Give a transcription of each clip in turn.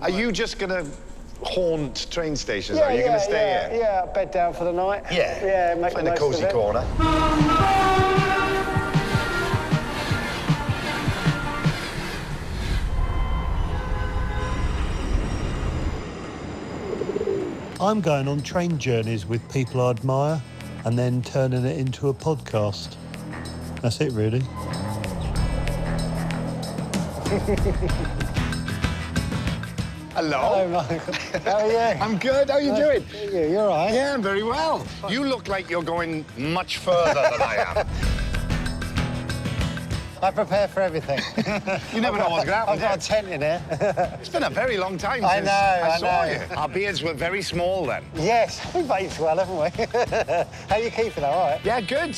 Are you just going to haunt train stations? Are you going to stay here? Yeah, bed down for the night. Yeah. Make Find the a most cosy of it. corner. I'm going on train journeys with people I admire and then turning it into a podcast. That's it, really. Hello. Hello, Michael. How are you? I'm good. How are you doing? You're all right. Yeah, I'm very well. You look like you're going much further than I am. I prepare for everything. You never know what's going to happen. I've got a tent in here. It's been a very long time I since know, I I saw know. you. Our beards were very small then. Yes, we've aged well, haven't we? How are you keeping, all right? Yeah, good,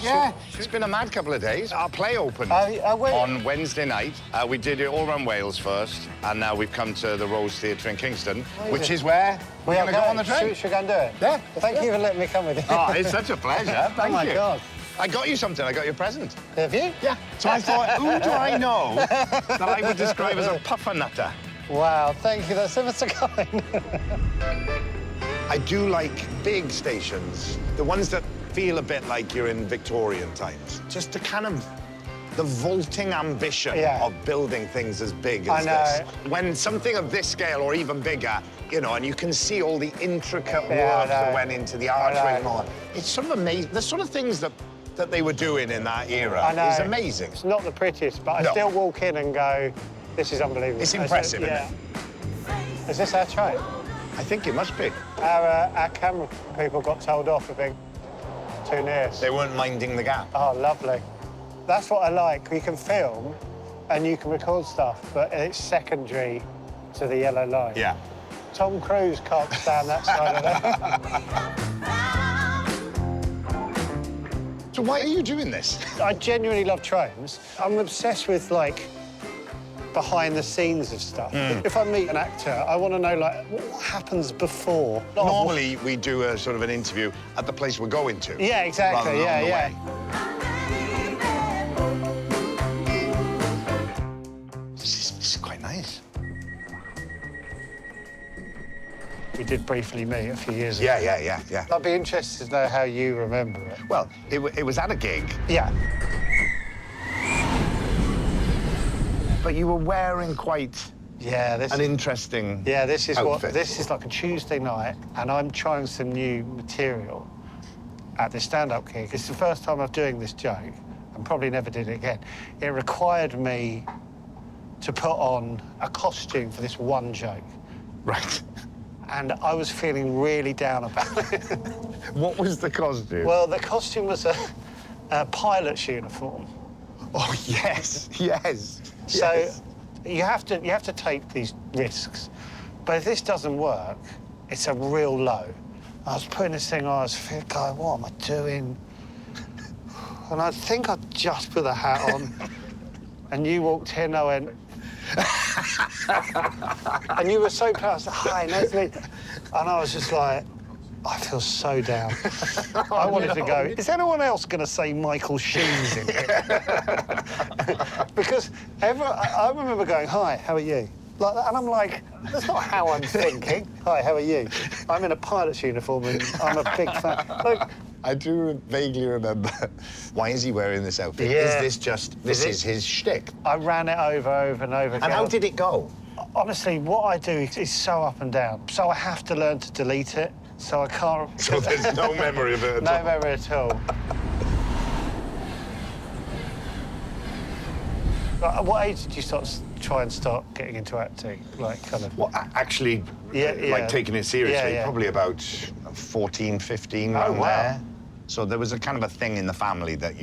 yeah. It's been a mad couple of days. Our play opened when? on Wednesday night. We did it all around Wales first, and now we've come to the Rose Theatre in Kingston, which is where we're going to go on the train. Should we go and do it? Yeah. Thank you for letting me come with you. Oh, it's such a pleasure. Thank you. Oh, my God. I got you something. I got you a present. Have you? Yeah. So I thought, who do I know that I would describe as a puffernutter? Wow, thank you. That's ever so kind. I do like big stations, the ones that feel a bit like you're in Victorian times. Just the kind of the vaulting ambition of building things as big as this. When something of this scale or even bigger, you know, and you can see all the intricate work that went into the archway and all that. It's sort of amazing. The sort of things that they were doing in that era is amazing. It's not the prettiest, but I still walk in and go, this is unbelievable. It's impressive, isn't it? Is this our train? I think it must be. Our camera people got told off for being too near. They weren't minding the gap. Oh, lovely. That's what I like. You can film and you can record stuff, but it's secondary to the yellow line. Yeah. Tom Cruise can't stand that side of that. So why are you doing this? I genuinely love trains. I'm obsessed with, like, behind the scenes of stuff. If I meet an actor, I want to know, like, what happens before. Normally, we do a sort of an interview at the place we're going to. Yeah, exactly, yeah. This is quite nice. We did briefly meet a few years ago. Yeah. I'd be interested to know how you remember it. Well, it was at a gig. Yeah. But you were wearing quite an interesting this is outfit. this is like a Tuesday night, and I'm trying some new material at this stand-up gig. It's the first time I'm doing this joke, and probably never did it again. It required me to put on a costume for this one joke. Right. And I was feeling really down about it. What was the costume? Well, the costume was a pilot's uniform. Oh, yes. So you have to take these risks. But if this doesn't work, it's a real low. I was putting this thing on, I was feeling, going, what am I doing? And I think I just put the hat on, and you walked in, I went... and you were so proud. I was like, hi, nice to meet you. And I was just like, I feel so down. I wanted to go, is anyone else going to say Michael Sheen's in here? Because I remember going, hi, how are you? Like that, and I'm like, that's not how I'm thinking. Hi, how are you? I'm in a pilot's uniform and I'm a big fan. Like, I do vaguely remember. Why is he wearing this outfit? Yeah. Is this just, this is his shtick? I ran it over and over again. And how did it go? Honestly, what I do is so up and down. So I have to learn to delete it. So I can't... So there's no memory of it at all? No memory at all. What age did you try and start getting into acting? Like, kind of... Well, actually, like, taking it seriously, probably about 14, 15, around there. So there was a kind of a thing in the family that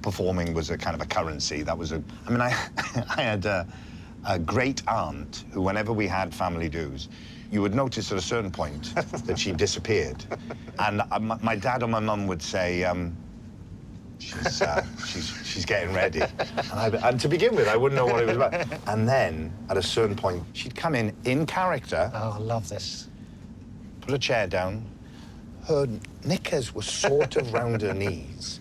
performing was a kind of a currency. That was I mean, I had a great aunt who, whenever we had family dues, you would notice at a certain point that she disappeared. And my dad or my mum would say, she's getting ready. And to begin with, I wouldn't know what it was about. And then, at a certain point, she'd come in character. Oh, I love this. Put a chair down. Her knickers were sort of round her knees.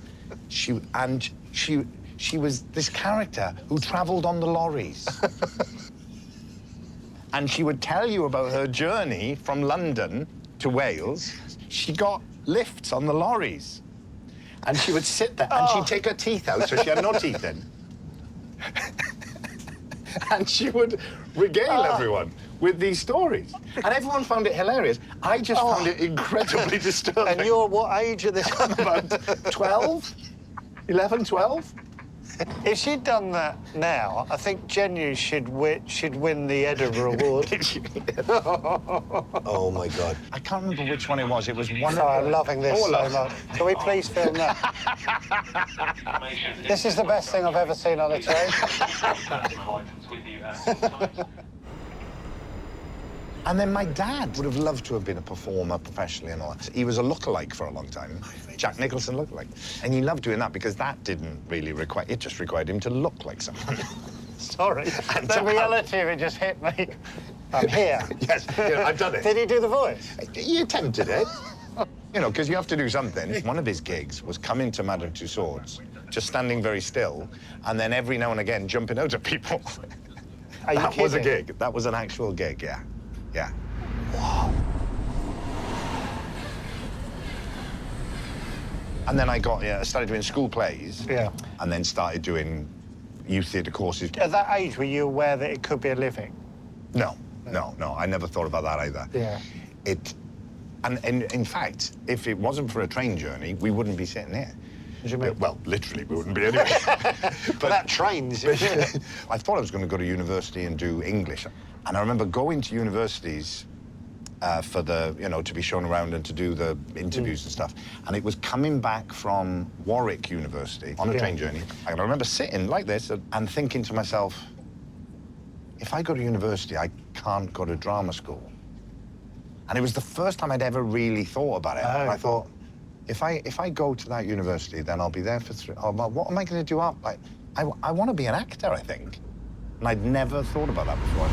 She was this character who travelled on the lorries. And she would tell you about her journey from London to Wales. She got lifts on the lorries. And she would sit there, and she'd take her teeth out, so she had no teeth in. And she would regale everyone with these stories. And everyone found it hilarious. I just found it incredibly disturbing. And you're what age at this time? About 12? 11, 12? If she'd done that now, I think Genu should win the Edinburgh Award. Oh, my God. I can't remember which one it was. It was one Oh, I'm loving this so much. Can we please film that? This is the best thing I've ever seen on a train. And then my dad would have loved to have been a performer professionally and all that. He was a lookalike for a long time, Jack Nicholson lookalike. And he loved doing that because that didn't really require, it just required him to look like someone. Sorry, the reality of it just hit me. I'm here. Yes, I've done it. Did he do the voice? He attempted it. You know, because you have to do something. One of his gigs was coming to Madame Tussauds, just standing very still, and then every now and again jumping out at people. Are you That was a kidding? gig. That was an actual gig, yeah. Yeah. Wow. And then I started doing school plays. Yeah. And then started doing youth theatre courses. At that age, were you aware that it could be a living? No. I never thought about that either. Yeah. And in fact, if it wasn't for a train journey, we wouldn't be sitting here. What do you mean? Well, literally, we wouldn't be anyway. But that trains. I thought I was going to go to university and do English. And I remember going to universities for the, to be shown around and to do the interviews and stuff. And it was coming back from Warwick University on a train journey. And I remember sitting like this and thinking to myself, if I go to university, I can't go to drama school. And it was the first time I'd ever really thought about it. And I thought, if I go to that university, then I'll be there for what am I going to do up? Like, I want to be an actor, I think. And I'd never thought about that before.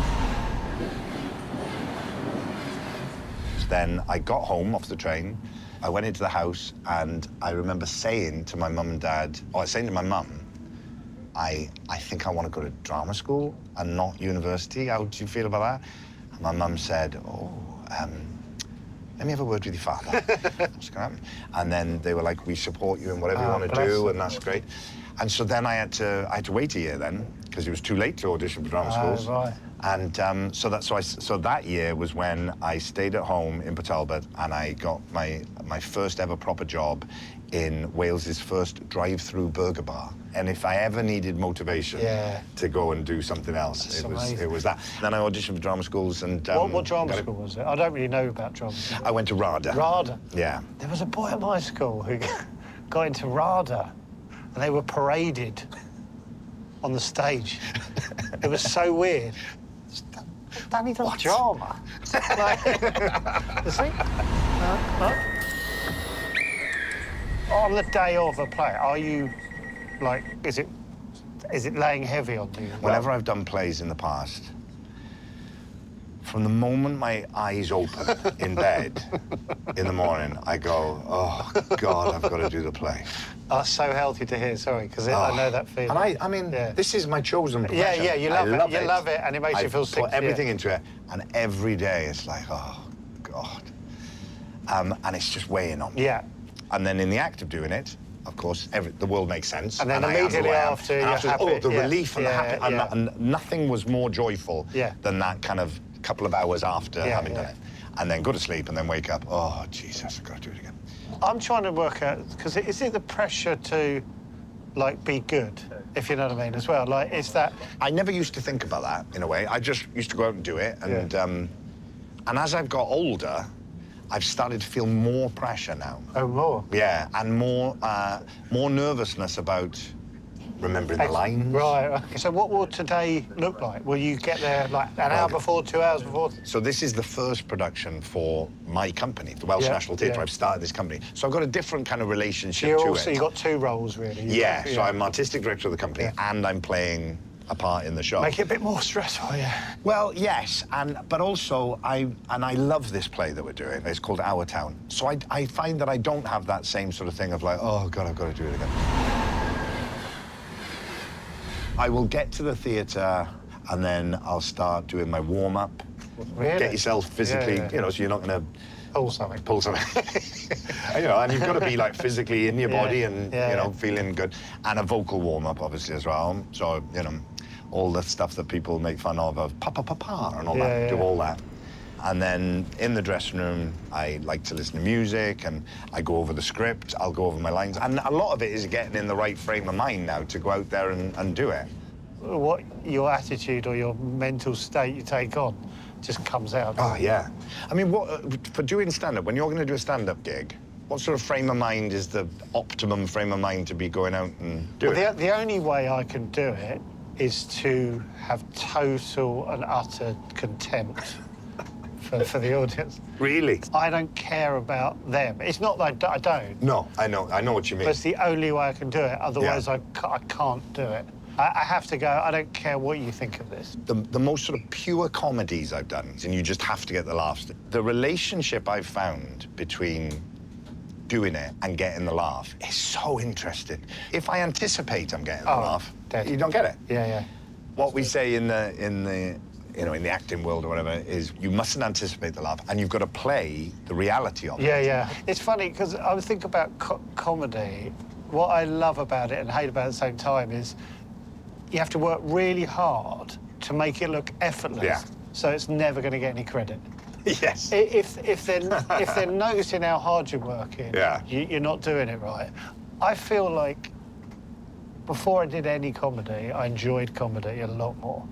Then I got home off the train, I went into the house, and I remember saying to my mum and dad, saying to my mum, I think I want to go to drama school and not university. How do you feel about that? And my mum said, let me have a word with your father. What's going to happen? And then they were like, we support you in whatever you want to do, and that's great. And so then I had to wait a year then, because it was too late to audition for drama schools. Right. And so that year was when I stayed at home in Port Talbot, and I got my first ever proper job in Wales's first drive-through burger bar. And if I ever needed motivation to go and do something else, it was that. Then I auditioned for drama schools and... what drama school was it? I don't really know about drama school. I went to RADA. RADA? Yeah. There was a boy at my school who got into RADA, and they were paraded on the stage. It was so weird. Danny does drama. On the day of a play, are you, like, is it laying heavy on you? Whenever I've done plays in the past, from the moment my eyes open in bed in the morning, I go, oh, God, I've got to do the play. Oh, so healthy to hear, sorry, because I know that feeling. And I mean, this is my chosen profession. Yeah, you love it. You love it, and it makes you feel sick. I put everything into it, and every day it's like, oh, God. And it's just weighing on me. Yeah. And then in the act of doing it, of course, the world makes sense. And then immediately after, you're happy. Oh, the relief and the happy. And nothing was more joyful Yeah. than that kind of couple of hours after having done it. And then go to sleep and then wake up, oh, Jesus, I've got to do it again. I'm trying to work out, because is it the pressure to, like, be good, if you know what I mean, as well? Like, is that... I never used to think about that, in a way. I just used to go out and do it. And, and as I've got older, I've started to feel more pressure now. Oh, more? Yeah, and more nervousness about remembering the lines. Right, okay. So what will today look like? Will you get there, like, an hour before, 2 hours before? So this is the first production for my company, the Welsh National Theatre. I've started this company. So I've got a different kind of relationship to it. You've got two roles, really. Yeah, so I'm artistic director of the company and I'm playing a part in the show. Make it a bit more stressful, yeah. Well, yes, but also I love this play that we're doing. It's called Our Town. So I find that I don't have that same sort of thing of like, oh, God, I've got to do it again. I will get to the theatre and then I'll start doing my warm-up Really? Get yourself physically, Yeah. you know, so you're not going to Pull something. pull something. You know, and you've got to be like physically in your body and, you know, feeling good. And a vocal warm-up, obviously, as well. So, you know, all the stuff that people make fun of pa-pa-pa-pa and all that, do all that. And then in the dressing room, I like to listen to music and I go over the script, I'll go over my lines. And a lot of it is getting in the right frame of mind now to go out there and do it. What your attitude or your mental state you take on just comes out. Oh, yeah. I mean, what for doing stand-up, when you're going to do a stand-up gig, what sort of frame of mind is the optimum frame of mind to be going out and doing it? The only way I can do it is to have total and utter contempt for the audience. Really? I don't care about them. It's not that I don't. No, I know what you mean. But it's the only way I can do it. Otherwise, I can't do it. I have to go, I don't care what you think of this. The most sort of pure comedies I've done, and you just have to get the laughs. The relationship I've found between doing it and getting the laugh is so interesting. If I anticipate I'm getting the laugh, you don't get it. Yeah. What we say in the acting world or whatever is you mustn't anticipate the laugh and you've got to play the reality of it. Yeah. It's funny because I would think about comedy. What I love about it and hate about it at the same time is you have to work really hard to make it look effortless. Yeah. So it's never going to get any credit. Yes. If they're noticing how hard you're working, you're not doing it right. I feel like before I did any comedy, I enjoyed comedy a lot more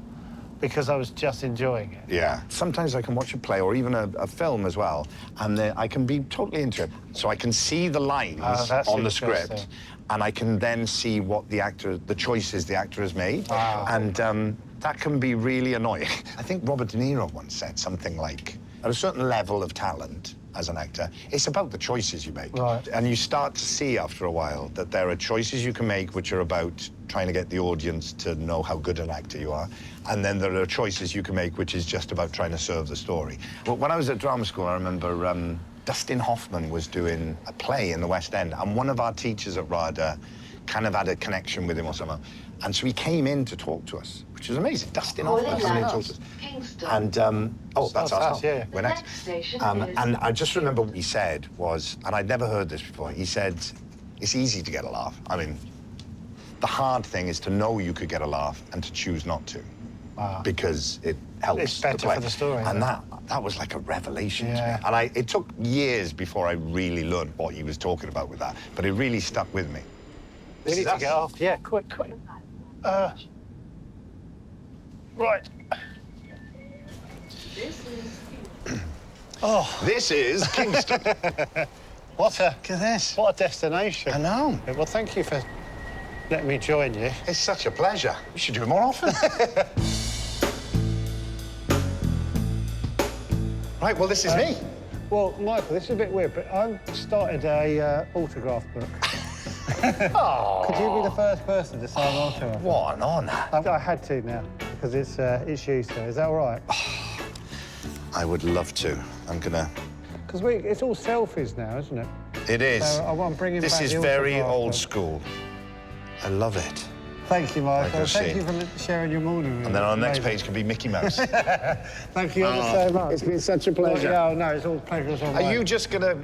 because I was just enjoying it. Yeah. Sometimes I can watch a play or even a film as well, and I can be totally into it. So I can see the lines on the script, and I can then see what the choices the actor has made. Wow. And that can be really annoying. I think Robert De Niro once said something like, at a certain level of talent as an actor, it's about the choices you make. Right. And you start to see after a while that there are choices you can make which are about trying to get the audience to know how good an actor you are. And then there are choices you can make which is just about trying to serve the story. But when I was at drama school, I remember Dustin Hoffman was doing a play in the West End, and one of our teachers at RADA kind of had a connection with him or something. And so he came in to talk to us, which was amazing. Dustin Hoffman came in to talk to us. Kingston. And, that's our stop. Yeah. We're next. Station And I just remember what he said was, and I'd never heard this before, he said, it's easy to get a laugh. I mean, the hard thing is to know you could get a laugh and to choose not to. Wow. Because it helps It's better the play. for the story. And that was like a revelation to me. Yeah. And it took years before I really learned what he was talking about with that, but it really stuck with me. We need to get off. Yeah, quick. Right. This is Kingston. What a Look at this. What a destination. I know. Well, thank you for letting me join you. It's such a pleasure. We should do it more often. Right, well, this is me. Well, Michael, this is a bit weird, but I started a autograph book. Oh. Could you be the first person to sign an autograph? What an honour. I had to now, because it's you, sir. Is that all right? I would love to. I'm gonna... Because it's all selfies now, isn't it? It is. So I want to bring This back is the very autograph old book. school. I love it. Thank you, Michael. can Thank see. you for sharing your morning with me. And then on the next Amazing. page can be Mickey Mouse. Thank you ever so much. It's been such a pleasure. Yeah, no, it's all pleasure. It's all Are you just gonna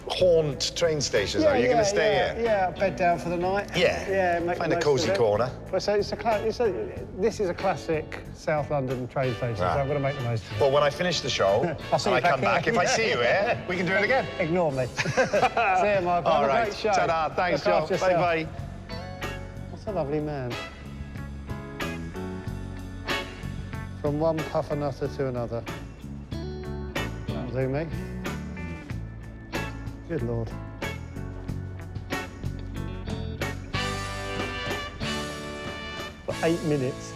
haunt train stations? Are you gonna stay here? Yeah, bed down for the night. Yeah. Make Find the a most cosy of it. corner. Well, so this is a classic South London train station, so Right. I'm going to make the most of it. Well, when I finish the show I'll see and you I come back back, here. if I see you here, we can do it again. Ignore me. See you, Michael. All Have a right. great show. Ta-da. Thanks, Look Joe. after yourself. Bye-bye. That's a lovely man. From one puffernutter to another. That'll do me. Good Lord. For 8 minutes.